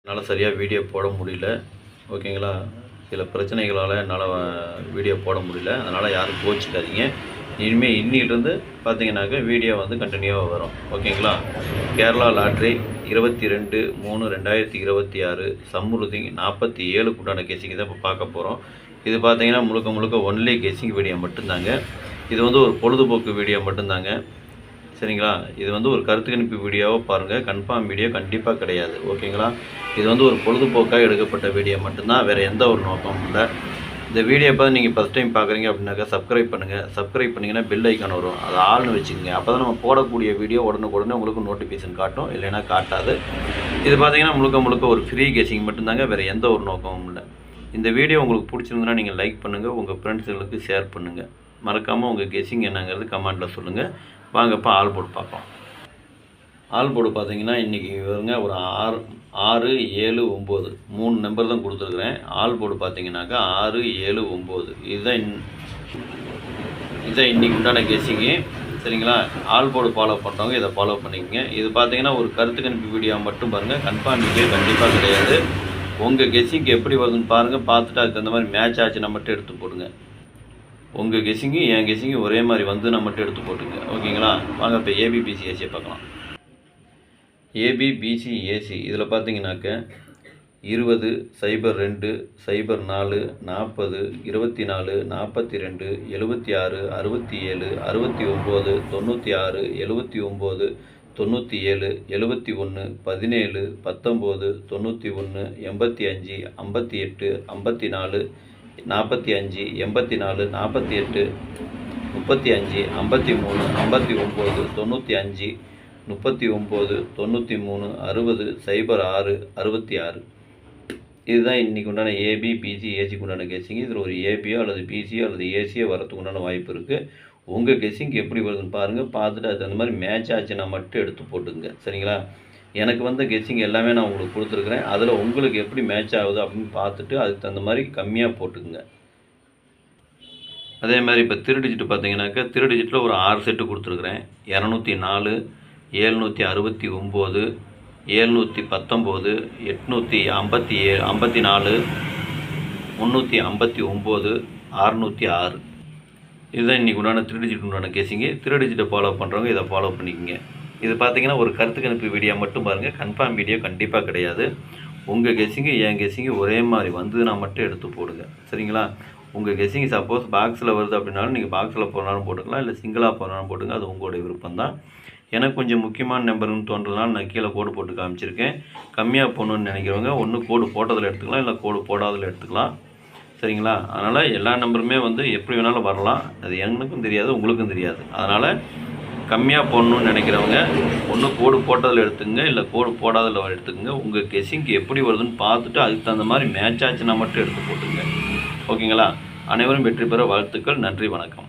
என்னால் சரியாக வீடியோ போட முடியல. ஓகேங்களா? சில பிரச்சனைகளால் என்னால் வீடியோ போட முடியல. அதனால் யாரும் கோச்சிக்காதீங்க. இனிமேல் இன்னிலிருந்து பார்த்தீங்கன்னாக்க வீடியோ வந்து கண்டினியூவாக வரும். ஓகேங்களா? கேரளா லாட்ரி 22/3/2026 சம்ருதி 47 உண்டான கெஸ்ஸிங் தான் இப்போ பார்க்க போகிறோம். இது பார்த்தீங்கன்னா முழுக்க ஒன்லி கெஸ்ஸிங் வீடியோ மட்டும்தாங்க. இது வந்து ஒரு பொழுதுபோக்கு வீடியோ மட்டும்தாங்க. சரிங்களா? இது வந்து ஒரு கருத்து கணிப்பு வீடியோவை பாருங்கள். கன்ஃபார்ம் வீடியோ கண்டிப்பாக கிடையாது. ஓகேங்களா? இது வந்து ஒரு பொழுதுபோக்காக எடுக்கப்பட்ட வீடியோ மட்டும்தான். வேறு எந்த ஒரு நோக்கமும் இல்லை. இந்த வீடியோ பார்த்து நீங்கள் ஃபஸ்ட் டைம் பார்க்குறீங்க அப்படின்னாக்கா சப்ஸ்கிரைப் பண்ணுங்கள். சப்ஸ்கிரைப் பண்ணிங்கன்னா பெல் ஐக்கான் வரும். அதை ஆள்னு வச்சுக்கோங்க. அப்போ தான் நம்ம போடக்கூடிய வீடியோ உடனுக்குடனே உங்களுக்கு நோட்டிஃபிகேஷன் காட்டும், இல்லைன்னா காட்டாது. இது பார்த்தீங்கன்னா முழுக்க ஒரு ஃப்ரீ கெஸ்ஸிங் மட்டும்தாங்க. வேறு எந்த ஒரு நோக்கமும் இல்லை. இந்த வீடியோ உங்களுக்கு பிடிச்சிருந்ததுன்னா நீங்கள் லைக் பண்ணுங்கள், உங்கள் ஃப்ரெண்ட்ஸுகளுக்கு ஷேர் பண்ணுங்கள். மறக்காமல் உங்கள் கெஸ்ஸிங் என்னங்கிறது கமெண்ட்டில் சொல்லுங்கள். வாங்க இப்போ ஆல் போர்டு பார்ப்போம். ஆல் போர்டு பார்த்தீங்கன்னா இன்றைக்கி வருங்க ஒரு 6, 7, 9 3 நம்பர் தான் கொடுத்துருக்குறேன். ஆல் போர்டு பார்த்தீங்கன்னாக்கா 6, 7, 9 இதுதான் இன்றைக்கி உண்டான கெஸ்ஸிங்கு. சரிங்களா? ஆல் போர்டு ஃபாலோ பண்ணுறவங்க இதை ஃபாலோ பண்ணிக்கோங்க. இது பார்த்தீங்கன்னா ஒரு கருத்து கணிப்பு வீடியோ மட்டும் பாருங்கள். கன்ஃபார்ம் வீடியோ கண்டிப்பாக கிடையாது. உங்கள் கெஸ்ஸிங்க்கு எப்படி வருதுன்னு பாருங்கள். பார்த்துட்டு அதுக்கு தகுந்த மாதிரி மேட்ச் ஆச்சுன்னா மட்டும் எடுத்து போடுங்க. உங்கள் கெஸ்ஸிங்கு என் கெஸ்ஸிங்கு ஒரே மாதிரி வந்துன்னா மட்டும் எடுத்து போட்டுங்க. ஓகேங்களா? வாங்க இப்போ ஏபிபிசி ஏசியை பார்க்கலாம். ஏபிபிசி ஏசி இதில் பார்த்தீங்கன்னாக்க 20, 02, 04, 40, 24, 42, 76, 67, 69, 96, 79, 97, 71, 17, 19, 91, 85, 58, 54, 45, 84, 48, 35, 53, 59, 95, 39, 93, 60, 06, 66 இதுதான் இன்றைக்கி உண்டான ஏபி பிசி ஏசிக்கு உண்டான கெஸ்ஸிங். இதில் ஒரு ஏபியோ அல்லது பிசியோ அல்லது ஏசியோ வரத்துக்கு உண்டான வாய்ப்பு இருக்குது. உங்கள் கெஸ்ஸிங் எப்படி வருதுன்னு பாருங்கள். பார்த்துட்டு அதுக்கு அந்த மாதிரி மேட்ச் ஆச்சுன்னா மட்டும் எடுத்து போட்டுங்க. சரிங்களா? எனக்கு வந்து கெஸ்ஸிங் எல்லாமே நான் உங்களுக்கு கொடுத்துருக்குறேன். அதில் உங்களுக்கு எப்படி மேட்ச் ஆகுது அப்படின்னு பார்த்துட்டு அதுக்கு தகுந்த மாதிரி கம்மியாக போட்டுக்குங்க. அதே மாதிரி இப்போ திரு டிஜிட்டு பார்த்தீங்கன்னாக்கா திரு டிஜிட்டில் ஒரு 6 செட்டு கொடுத்துருக்குறேன். 204, 769, 719, 854, 359, 606 இதுதான் இன்றைக்கி உண்டான திரு டிஜிட் உண்டான கெஸ்ஸிங்கு. திரு டிஜிட்டை ஃபாலோ பண்ணுறவங்க இதை ஃபாலோ பண்ணிக்கோங்க. இது பார்த்தீங்கன்னா ஒரு கருத்து கணிப்பு வீடியோ மட்டும் பாருங்கள். கன்ஃபார்ம் வீடியோ கண்டிப்பாக கிடையாது. உங்கள் கெஸ்ஸிங்கு என் கெஸ்ஸிங்கு ஒரே மாதிரி வந்துன்னா மட்டும் எடுத்து போடுங்க. சரிங்களா? உங்கள் கெஸ்ஸிங் சப்போஸ் பாக்ஸில் வருது அப்படின்னாலும் நீங்கள் பாக்ஸில் போனாலும் போட்டுக்கலாம், இல்லை சிங்கிளாக போனாலும் போட்டுங்க. அது உங்களுடைய விருப்பம் தான். எனக்கு கொஞ்சம் முக்கியமான நம்பர்னு தோன்றதுனால நான் கீழே கோடு போட்டு காமிச்சிருக்கேன். கம்மியாக போகணுன்னு நினைக்கிறவங்க ஒன்று கோடு போட்டதில் எடுத்துக்கலாம், இல்லை கோடு போடாதில் எடுத்துக்கலாம். சரிங்களா? அதனால் எல்லா நம்பருமே வந்து எப்படி வேணாலும் வரலாம். அது எனக்கும் தெரியாது, உங்களுக்கும் தெரியாது. அதனால் கம்மியாக போடணுன்னு நினைக்கிறவங்க ஒன்று கோடு போட்டதில் எடுத்துங்க, இல்லை கோடு போடாதில் எடுத்துக்கோங்க. உங்கள் கெஸ்ஸிங்க்கு எப்படி வருதுன்னு பார்த்துட்டு அதுக்கு தகுந்த மாதிரி மேட்ச் ஆச்சுன்னா மட்டும் எடுத்து போட்டுங்க. ஓகேங்களா? அனைவரும் வெற்றி பெற வாழ்த்துக்கள். நன்றி, வணக்கம்.